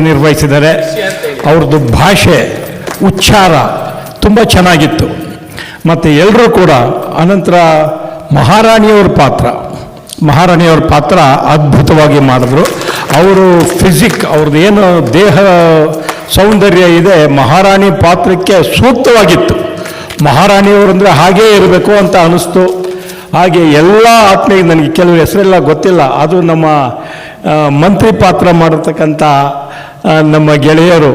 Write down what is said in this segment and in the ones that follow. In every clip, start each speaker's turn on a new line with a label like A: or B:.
A: ನಿರ್ವಹಿಸಿದ್ದಾರೆ. ಅವ್ರದ್ದು ಭಾಷೆ ಉಚ್ಚಾರ ತುಂಬ ಚೆನ್ನಾಗಿತ್ತು. ಮತ್ತು ಎಲ್ಲರೂ ಕೂಡ ಅನಂತರ ಮಹಾರಾಣಿಯವ್ರ ಪಾತ್ರ ಅದ್ಭುತವಾಗಿ ಮಾಡಿದ್ರು. ಅವರು ಅವ್ರದ್ದು ಏನು ದೇಹ ಸೌಂದರ್ಯ ಇದೆ ಮಹಾರಾಣಿ ಪಾತ್ರಕ್ಕೆ ಸೂಕ್ತವಾಗಿತ್ತು. ಮಹಾರಾಣಿಯವರಂದರೆ ಹಾಗೇ ಇರಬೇಕು ಅಂತ ಅನ್ನಿಸ್ತು. ಹಾಗೆ ಎಲ್ಲ ಆತ್ಮೀಯ ನನಗೆ ಕೆಲವು ಹೆಸರೆಲ್ಲ ಗೊತ್ತಿಲ್ಲ, ಅದು ನಮ್ಮ ಮಂತ್ರಿ ಪಾತ್ರ ಮಾಡಿರ್ತಕ್ಕಂಥ ನಮ್ಮ ಗೆಳೆಯರು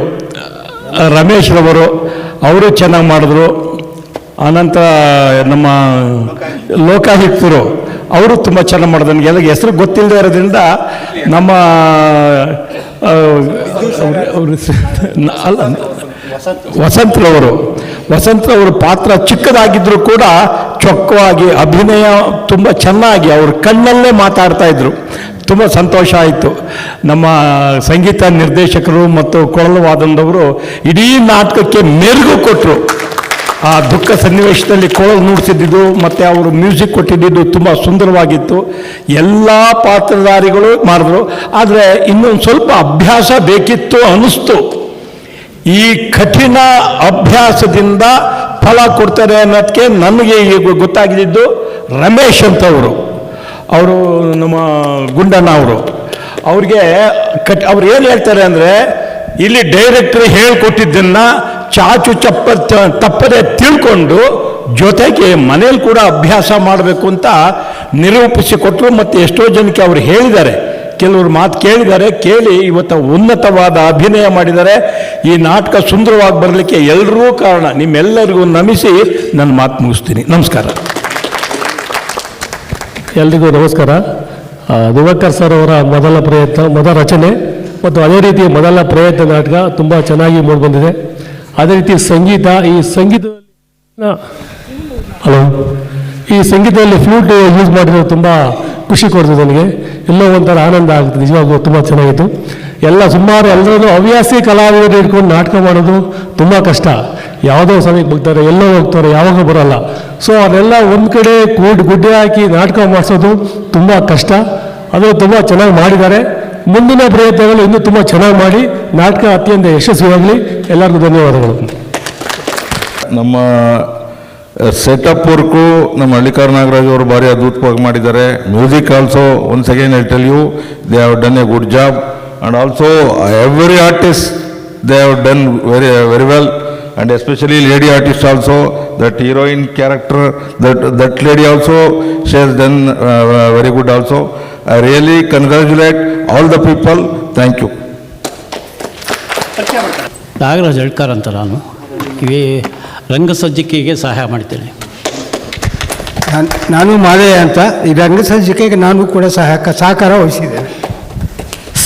A: ರಮೇಶ್ರವರು, ಅವರು ಚೆನ್ನಾಗಿ ಮಾಡಿದ್ರು. ಆನಂತರ ನಮ್ಮ ಲೋಕಾಯುಕ್ತರು ಅವರು ತುಂಬ ಚೆನ್ನಾಗಿ ಮಾಡಿದ್ರು. ನನಗೆಲ್ಲ ಹೆಸರು ಗೊತ್ತಿಲ್ಲದೆ ಇರೋದ್ರಿಂದ ನಮ್ಮ ವಸಂತ್ರವರು ಪಾತ್ರ ಚಿಕ್ಕದಾಗಿದ್ದರೂ ಕೂಡ ಚೊಕ್ಕವಾಗಿ ಅಭಿನಯ ತುಂಬ ಚೆನ್ನಾಗಿ ಅವ್ರ ಕಣ್ಣಲ್ಲೇ ಮಾತಾಡ್ತಾ ಇದ್ರು. ತುಂಬ ಸಂತೋಷ ಆಯಿತು. ನಮ್ಮ ಸಂಗೀತ ನಿರ್ದೇಶಕರು ಮತ್ತು ಕೊಳಲು ವಾದನದವರು ಇಡೀ ನಾಟಕಕ್ಕೆ ಮೆರುಗು ಕೊಟ್ಟರು. ಆ ದುಃಖ ಸನ್ನಿವೇಶದಲ್ಲಿ ಕೊಳಲು ನುಡಿಸಿದ್ದು ಮತ್ತು ಅವರು ಮ್ಯೂಸಿಕ್ ಕೊಟ್ಟಿದ್ದು ತುಂಬ ಸುಂದರವಾಗಿತ್ತು. ಎಲ್ಲ ಪಾತ್ರಧಾರಿಗಳು ಮಾಡಿದ್ರು. ಆದರೆ ಇನ್ನೊಂದು ಸ್ವಲ್ಪ ಅಭ್ಯಾಸ ಬೇಕಿತ್ತು ಅನ್ನಿಸ್ತು. ಈ ಕಠಿಣ ಅಭ್ಯಾಸದಿಂದ ಫಲ ಕೊಡ್ತಾರೆ ಅನ್ನೋದಕ್ಕೆ ನನಗೆ ಈಗ ಗೊತ್ತಾಗಿದ್ದು ರಮೇಶ್ ಅಂತವರು, ಅವರು ನಮ್ಮ ಗುಂಡಣ್ಣ ಅವ್ರಿಗೆ ಅವ್ರು ಏನು ಹೇಳ್ತಾರೆ ಅಂದರೆ, ಇಲ್ಲಿ ಡೈರೆಕ್ಟ್ರ್ ಹೇಳ್ಕೊಟ್ಟಿದ್ದನ್ನು ಚಾಚು ತಪ್ಪದೆ ತಿಳ್ಕೊಂಡು ಜೊತೆಗೆ ಮನೇಲಿ ಕೂಡ ಅಭ್ಯಾಸ ಮಾಡಬೇಕು ಅಂತ ನಿರೂಪಿಸಿಕೊಟ್ರು. ಮತ್ತು ಎಷ್ಟೋ ಜನಕ್ಕೆ ಅವರು ಹೇಳಿದ್ದಾರೆ, ಕೆಲವರು ಮಾತು ಕೇಳಿದ್ದಾರೆ. ಕೇಳಿ ಇವತ್ತು ಉನ್ನತವಾದ ಅಭಿನಯ ಮಾಡಿದ್ದಾರೆ. ಈ ನಾಟಕ ಸುಂದರವಾಗಿ ಬರಲಿಕ್ಕೆ ಎಲ್ಲರೂ ಕಾರಣ. ನಿಮ್ಮೆಲ್ಲರಿಗೂ ನಮಿಸಿ ನನ್ನ ಮಾತು ಮುಗಿಸ್ತೀನಿ. ನಮಸ್ಕಾರ.
B: ಎಲ್ರಿಗೂ ನಮಸ್ಕಾರ. ದಿವಾಕರ್ ಸರ್ ಅವರ ಮೊದಲ ರಚನೆ ಮತ್ತು ಅದೇ ರೀತಿ ಮೊದಲ ಪ್ರಯತ್ನ ನಾಟಕ ತುಂಬ ಚೆನ್ನಾಗಿ ಮೂಡಿಬಂದಿದೆ. ಅದೇ ರೀತಿ ಈ ಸಂಗೀತದಲ್ಲಿ ಫ್ಲೂಟ್ ಯೂಸ್ ಮಾಡಿರೋದು ತುಂಬ ಖುಷಿ ಕೊಡ್ತದೆ ನನಗೆ. ಎಲ್ಲೋ ಒಂಥರ ಆನಂದ ಆಗುತ್ತೆ. ನಿಜವಾಗ್ಲೂ ತುಂಬ ಚೆನ್ನಾಗಿತ್ತು. ಸುಮಾರು ಎಲ್ಲರೂ ಹವ್ಯಾಸಿ ಕಲಾವಿದರು ಇಟ್ಕೊಂಡು ನಾಟಕ ಮಾಡೋದು ತುಂಬ ಕಷ್ಟ. ಯಾವುದೋ ಸಮಯಕ್ಕೆ ಬರ್ತಾರೆ, ಎಲ್ಲೋ ಹೋಗ್ತಾರೆ, ಯಾವಾಗ ಬರೋಲ್ಲ. ಸೊ ಅದೆಲ್ಲ ಒಂದು ಕಡೆ ಗುಡ್ಡೆ ಹಾಕಿ ನಾಟಕ ಮಾಡಿಸೋದು ತುಂಬ ಕಷ್ಟ. ಅದು ತುಂಬ ಚೆನ್ನಾಗಿ ಮಾಡಿದ್ದಾರೆ. ಮುಂದಿನ ಪ್ರಯತ್ನಗಳು ಇನ್ನೂ ತುಂಬ ಚೆನ್ನಾಗಿ ಮಾಡಿ ನಾಟಕ ಅತ್ಯಂತ ಯಶಸ್ವಿಯಾಗಲಿ. ಎಲ್ಲರಿಗೂ ಧನ್ಯವಾದಗಳು.
C: ನಮ್ಮ ಸೆಟಪ್ ವರ್ಕು ನಮ್ಮ ಹಳ್ಳಿಕಾರ್ ನಾಗರಾಜ್ ಅವರು ಭಾರಿ ಅದ್ಭುತವಾಗಿ ಮಾಡಿದ್ದಾರೆ. Music also once again I tell you, they have done a good job. And also every artist they have done very well. And especially lady artist also, that heroine character, that lady also, she has done very good also. I really congratulate all the people. Thank you.
D: Nagaraj Hallikar ಅಂತ ನಾನು ರಂಗಸಜ್ಜಿಕೆಗೆ ಸಹಾಯ ಮಾಡ್ತೇನೆ.
E: ನಾನು ಮಾದಯ್ಯ ಅಂತ ಈ ರಂಗಸಜ್ಜಿಕೆಗೆ ನಾನು ಕೂಡ ಸಹಕಾರ ವಹಿಸಿದ್ದೇನೆ.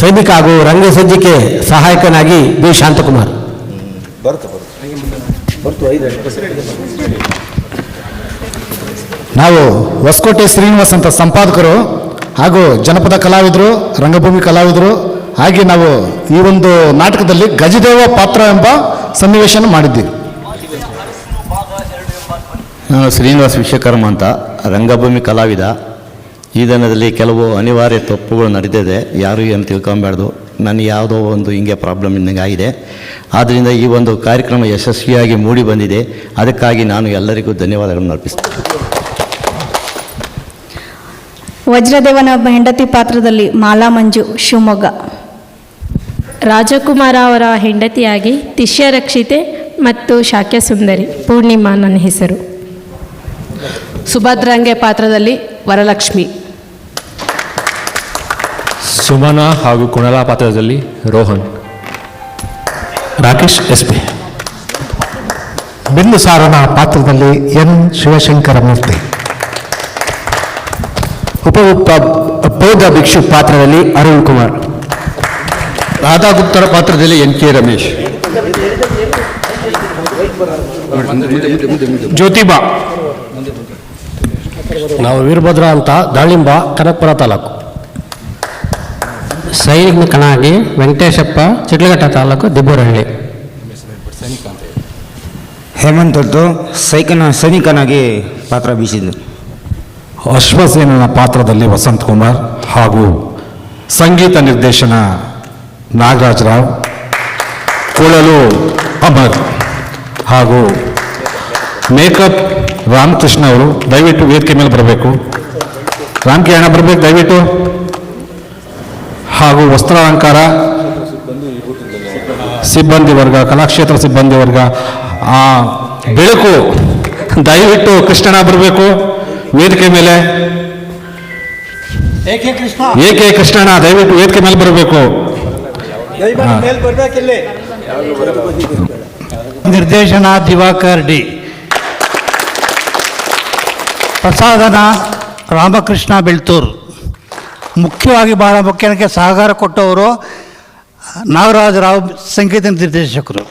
F: ಸೈನಿಕ ಹಾಗೂ ರಂಗಸಜ್ಜಿಕೆ ಸಹಾಯಕನಾಗಿ ಬಿ ಶಾಂತಕುಮಾರ್. ನಾವು ಹೊಸಕೋಟೆ ಶ್ರೀನಿವಾಸ್ ಅಂತ ಸಂಪಾದಕರು ಹಾಗೂ ಜನಪದ ಕಲಾವಿದರು, ರಂಗಭೂಮಿ ಕಲಾವಿದರು. ಹಾಗೆ ನಾವು ಈ ಒಂದು ನಾಟಕದಲ್ಲಿ ಗಜದೇವ ಪಾತ್ರ ಎಂಬ ಸನ್ನಿವೇಶನ ಮಾಡಿದ್ದೀವಿ.
G: ನಾನು ಶ್ರೀನಿವಾಸ್ ವಿಶ್ವಕರ್ಮ ಅಂತ ರಂಗಭೂಮಿ ಕಲಾವಿದ. ಈ ದಿನದಲ್ಲಿ ಕೆಲವು ಅನಿವಾರ್ಯ ತಪ್ಪುಗಳು ನಡೆದಿದೆ, ಯಾರು ಏನು ತಿಳ್ಕೊಬೇಡ್ದು. ನನಗೆ ಯಾವುದೋ ಒಂದು ಹಿಂಗೆ ಪ್ರಾಬ್ಲಮ್ ಇದ್ದಂಗೆ ಆಗಿದೆ. ಆದ್ದರಿಂದ ಈ ಒಂದು ಕಾರ್ಯಕ್ರಮ ಯಶಸ್ವಿಯಾಗಿ ಮೂಡಿ ಬಂದಿದೆ. ಅದಕ್ಕಾಗಿ ನಾನು ಎಲ್ಲರಿಗೂ ಧನ್ಯವಾದಗಳನ್ನು ಅರ್ಪಿಸ್ತೇನೆ.
H: ವಜ್ರದೇವನ ಹೆಂಡತಿ ಪಾತ್ರದಲ್ಲಿ ಮಾಲಾ ಮಂಜು, ಶಿವಮೊಗ್ಗ.
I: ರಾಜಕುಮಾರ ಅವರ ಹೆಂಡತಿಯಾಗಿ ತಿಷ್ಯರಕ್ಷಿತೆ ಮತ್ತು ಶಾಕ್ಯ ಸುಂದರಿ, ಪೂರ್ಣಿಮಾ ನನ್ನ ಹೆಸರು.
J: ಸುಭದ್ರಂಗೆ ಪಾತ್ರದಲ್ಲಿ ವರಲಕ್ಷ್ಮಿ.
K: ಸುಮನ ಹಾಗೂ ಕುಣಲ ಪಾತ್ರದಲ್ಲಿ ರೋಹನ್.
F: ರಾಕೇಶ್ ಎಸ್ಪಿ. ಬಿಂದುಸಾರನ ಪಾತ್ರದಲ್ಲಿ ಎನ್ ಶಿವಶಂಕರ ಮೂರ್ತಿ. ಉಪಬೋಧ ಭಿಕ್ಷು ಪಾತ್ರದಲ್ಲಿ ಅರುಣ್ ಕುಮಾರ್.
G: ರಾಧಾಗುಪ್ತರ ಪಾತ್ರದಲ್ಲಿ ಎನ್ ಕೆ ರಮೇಶ್.
B: ಜ್ಯೋತಿಬಾ. ನಾವು ವೀರಭದ್ರ ಅಂತ ದಾಳಿಂಬ, ಕನಕಪುರ ತಾಲೂಕು.
F: ಸೈನಿಕನಾಗಿ ವೆಂಕಟೇಶಪ್ಪ, ಚಿಟ್ಲಘಟ್ಟ ತಾಲೂಕು, ದಿಬ್ಬೂರಹಳ್ಳಿ.
E: ಹೇಮಂತದ್ದು ಸೈನಿಕನಾಗಿ ಪಾತ್ರ ಬೀಸಿದ್ದು.
L: ಅಶ್ವಸೇನನ ಪಾತ್ರದಲ್ಲಿ ವಸಂತ್ ಕುಮಾರ್ ಹಾಗೂ ಸಂಗೀತ ನಿರ್ದೇಶನ
C: ನಾಗರಾಜ್ ರಾವ್, ಕೊಳಲು ಅಮರ್ ಹಾಗೂ ಮೇಕಪ್ ರಾಮಕೃಷ್ಣ ಅವರು ದಯವಿಟ್ಟು ವೇದಿಕೆ ಮೇಲೆ ಬರಬೇಕು. ರಾಮಕಿರಣ ಬರಬೇಕು ದಯವಿಟ್ಟು. ಹಾಗೂ ವಸ್ತ್ರಾಲಂಕಾರ ಸಿಬ್ಬಂದಿ ವರ್ಗ, ಕಲಾಕ್ಷೇತ್ರ ಸಿಬ್ಬಂದಿ ವರ್ಗ, ಬೆಳಕು ದಯವಿಟ್ಟು ಕೃಷ್ಣನ ಬರಬೇಕು ವೇದಿಕೆ ಮೇಲೆ. ಏಕೆ ಕೃಷ್ಣನ ದಯವಿಟ್ಟು ವೇದಿಕೆ ಮೇಲೆ ಬರಬೇಕು.
E: ನಿರ್ದೇಶನ ದಿವಾಕರ್ ಡಿ. ಪ್ರಸಾದನ ರಾಮಕೃಷ್ಣ ಬೆಳ್ತೂರು. ಮುಖ್ಯವಾಗಿ ಬಹಳ ಮುಖ್ಯಕ್ಕೆ ಸಹಕಾರ ಕೊಟ್ಟವರು ನಾಗರಾಜ ರಾವ್, ಸಂಗೀತ ನಿರ್ದೇಶಕರು.